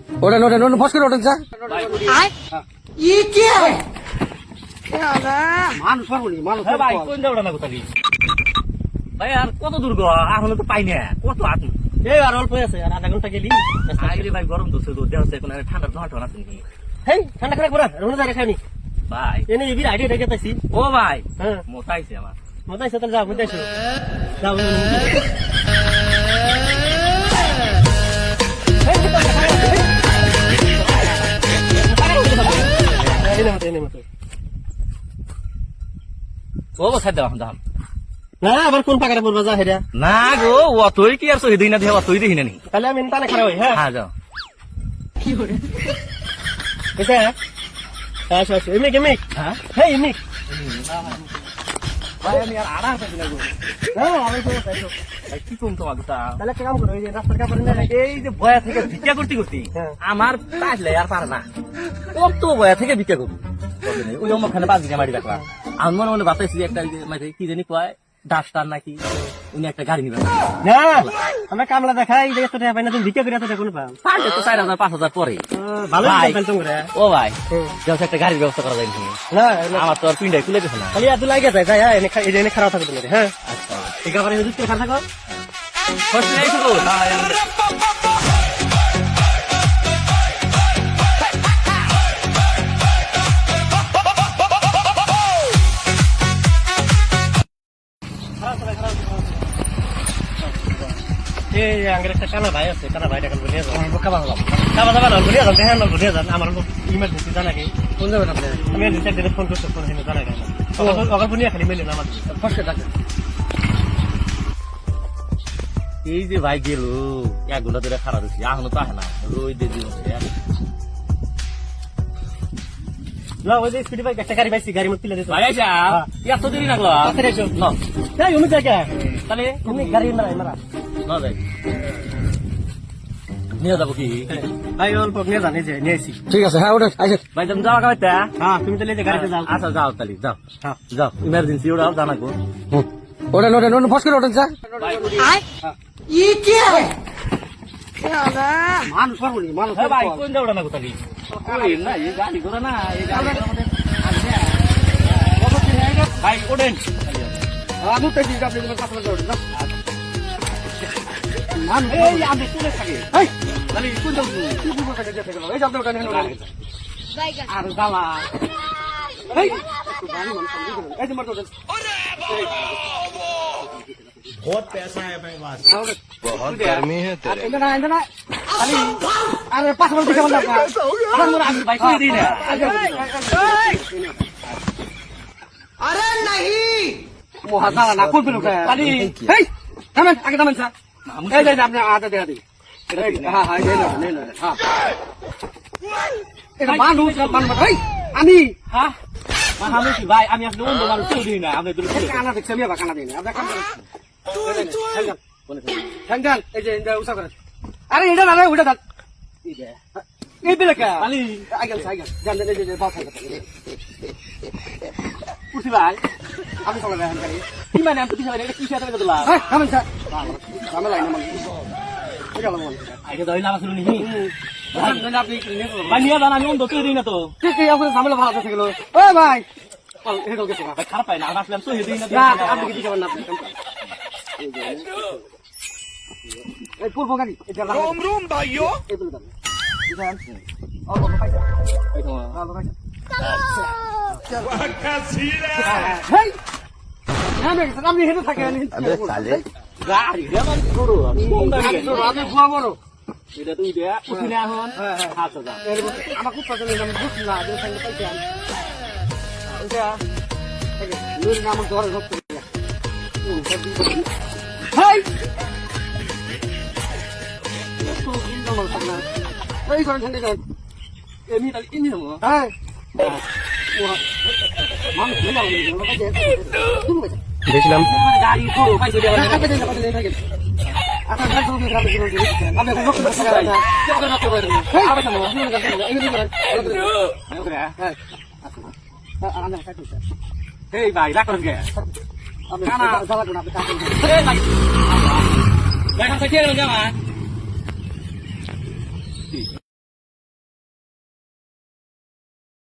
ওঠেন ওঠেন ওঠেন ফস করে ওঠেন স্যার। মানুষ পারবনি মানুষ ভাই কোন যাওয়া না কোথায় ভাই আর কত দূর গো এখনো তো পাই না কত আতুন এই আর অল্প আছে আর আধা ঘন্টা গেলি আইরে ভাই গরম তো শুধু দেহ এখন ঠান্ডা ধোঁয়া আছে নাকি হেই ঠান্ডা করে পড়া রোনা জায়গা খাইনি ভাই এনে এবি আইডিয়া দেখে তাইছি ও ভাই হ্যাঁ মোটাইছে আমার মতাই সাথে যাও বুঝাইছো যাও ও বসাই দাও দাম না আবার কোন পাকারে পড়বা যা হেরা না গো অতই কি আর সহি দিই না দেহ অতই দেখি না নি তাহলে আমি তানে খারাপ হই হ্যাঁ হ্যাঁ যাও এটা আসো আসো এমনি কেমনি হ্যাঁ হেই এমনি ভাই আমি আর আড়া পাচ্ছি না গো হ্যাঁ আমি তো ভাই কি কোন তোমার কথা তাহলে একটা কাম করো এই যে রাস্তার কাপড় না এই যে বয়া থেকে ভিক্ষা করতে করতে হ্যাঁ। আমার পাইলে আর পারে না কত বয়া থেকে ভিক্ষা করবো ওই ওখানে বাজি মারি রাখলাম আমি মনে মনে বাতাইছি একটা মানে কি জানি কয় ডাস্টার নাকি উনি একটা গাড়ি নিবেন না আমরা কামলা দেখাই যে এত টাকা পাই না তুমি ভিক্ষা করে এত টাকা কোন পাও পারলে তো 4,000 5,000 পরে ভালো ভাই। বলতেন তোমরা ও ভাই যখন একটা গাড়ির ব্যবস্থা করা যায় নাকি? না আমার তো আর পিন্ডাই খুলে গেছে না খালি এত লাগে যায় তাই হ্যাঁ এনে খারাপ থাকে তোমাদের হ্যাঁ আচ্ছা ঠিক আছে যদি খারাপ থাকো কষ্ট নেই শুধু এই আঙ্গের একটা কানা ভাই আছে কানা ভাইটা কাল বলিয়া যান কাবা যাবা বলিয়া যান হ্যাঁ না বলিয়া যান আমার ইমার্জেন্সি জানা কি কোন যাবেন আপনি? আমি ডিটেক্টরে ফোন করতে ফোন হিনে জানা গেল অগর বলিয়া খালি মেলে না আমার ফস করে ডাকেন। এই যে ভাই গেল 1 ঘন্টা ধরে খারাপ হয়েছি এখনো তো আহে না রই দিয়ে দিল না ওই যে স্পিড বাইক একটা গাড়ি পাইছি গাড়ি মধ্যে তুলে দিতে ভাই আইসা এত দেরি লাগলো তাড়াতাড়ি এসো। না এই উনি জায়গা তাহলে তুমি গাড়ি মারা না যাই নিয়ে যাবো কি ভাই অল্প নিয়ে জানি যে নিয়ে আসি ঠিক আছে হ্যাঁ ওঠেন আইসেন। ভাই তুমি যাওয়া খাইতে হ্যাঁ তুমি তাহলে এই যে গাড়িতে যাও আচ্ছা যাও তাহলে যাও হ্যাঁ যাও ইমার্জেন্সি ওরা জানাবো ওঠেন ওঠেন ওঠেন ফস করে ওঠেন স্যার। মানুষ পারবনি মানুষ ভাই কোন যাওয়া না কোথায় না এই গাড়ি ঘোড়া না এই গাড়ি ভাই ওঠেন আমি তো দিই আপনি কোনো কথা বলতে না মানুষ এই আমি কোনে থাকি এই তাহলে কোন যাও কি বুঝবো কাছে যেতে গেল এই শব্দ কানে আর যাওয়া এই গাড়ি মানুষ এই যে মারতো बहुत पैसा है मेरे पास बहुत गर्मी है না খালি আরে পাঁচ মিনিট দিকে বন্ধ না আমি ভাই কই দিই না মহাজালা না কোন লোক খালি এই থামেন আগে থামেন স্যার এই যে আপনি আটা দেখা দিই হ্যাঁ হ্যাঁ এই না হ্যাঁ এটা মানুষ এই আমি হ্যাঁ আমি কি ভাই আমি আসলে অন্য মানুষ কই দিই না আমি দুটো কানা দেখছি আমি আবার কানা দিই না আপনার কাম ঠ্যাঙ্গাল এই যে উষা করে আরে এটা না ওটা দাঁত এই বেলা কা খালি আইগাল জান এই যে পাও থাকে উঠি ভাই আমি চলে যাই হানকারি কি মানে আমি কিছু এটা কি সাথে দিলা হ্যাঁ থামেন স্যার আমি লাইন আমার এটা হলো মন আগে দই লাভ শুনি আপনি নিয়ে চলুন ভাই নিয়ে যান আমি অন্য কই দিই না তো ঠিক আছে আপনার ঝামেলা ভালো আছে গেল ও ভাই এটা গেছে ভাই খারাপ পাই না আমি আসলে সহি দিই না না আপনি কি দিবেন না আপনি এই পূর্ব গাড়ি এটা রুম রুম ভাইও এই বলে দাও জান ও বাবা পাইছা ভালো পাইছা হেই আপনি হেঁটে থাকেন গাড়ি যেমন করো আমি আমি বুয়া বড় এটা তুই দে উঠি না এখন আচ্ছা যা আমার খুব পছন্দ আমি বুঝছি না যে সঙ্গে পাইছেন এটা নুর নাম ঘরে ঢুকতে হেই এই করেন ঠান্ডা করেন এমনি তাহলে ইনি হবো হ্যাঁ মানুষ দেখছিলাম গাড়ি করো পাইছো দেওয়া এই ভাই রাখ গে এই ভাই দেখা থেকে যাওয়া